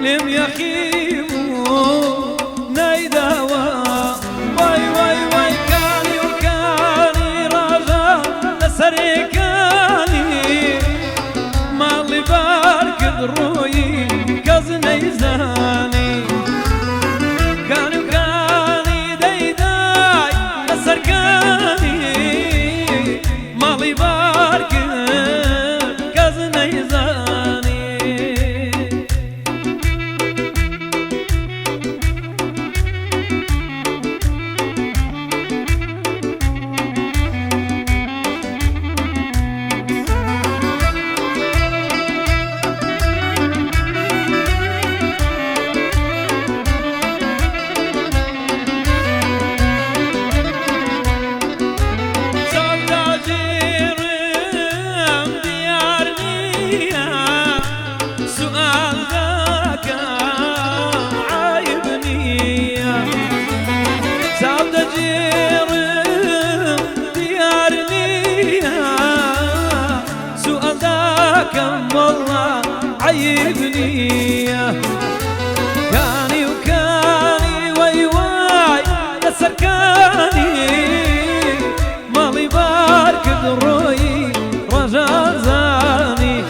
لم يخيبوا نيدوا واي واي واي كاني وكاني رجا لسريكاني مالي بارك دروي كزني زاني كاني وكاني ديداي لسركاني مالي بارك كزني زاني كم والله عيبني كاني وكاني واي واي لسركاني مالي بارك دروي رجا زاني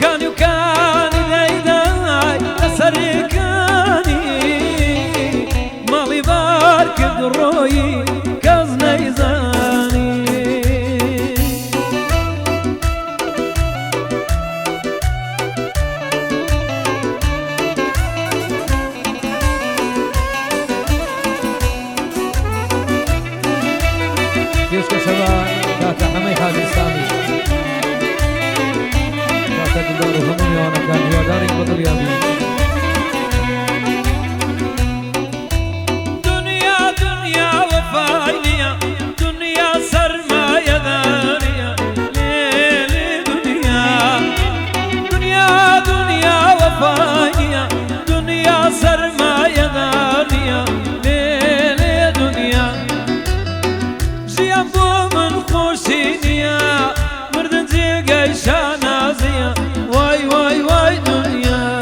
كاني وكاني دايداي لسركاني مالي بارك دروي كزني زاني يشكى شباب كاكا حمي حاجي سامي كاكا دندار وهمي وانا كان هو داري بطل يامي دنيا دنيا وفاينيا دنيا سرمايا داريا ليلي دنيا دنيا دنيا وفاينيا دنيا سرمايا داريا ليلي دنيا جيابو من خوشينيا مردن جيقاي شانازيا واي واي واي دنيا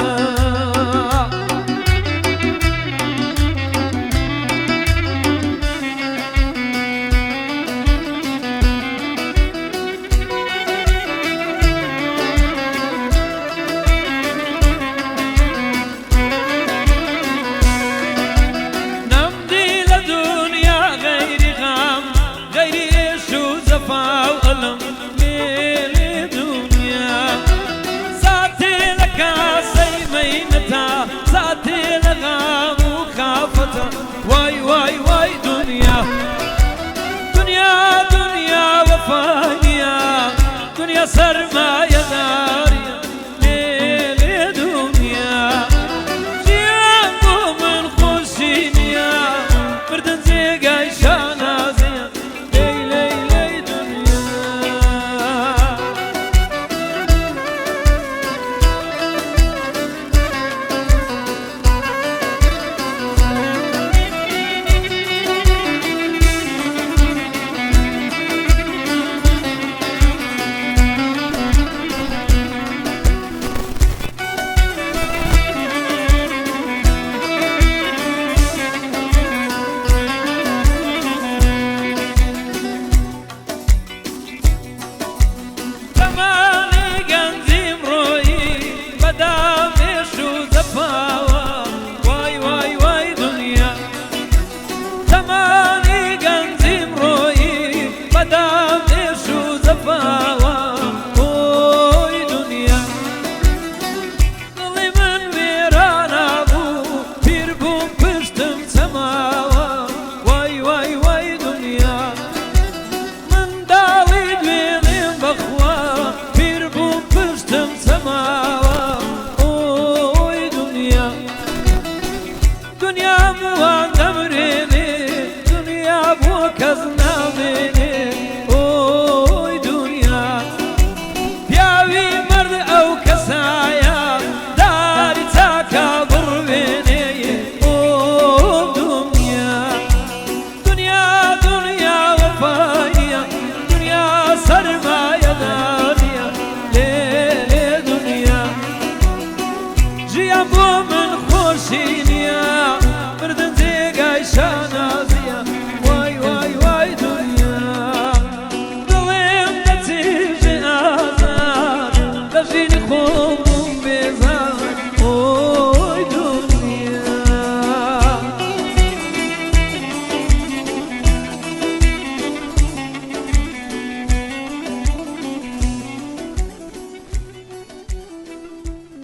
Gjia po më në khoshinja Për të nxega i shanaz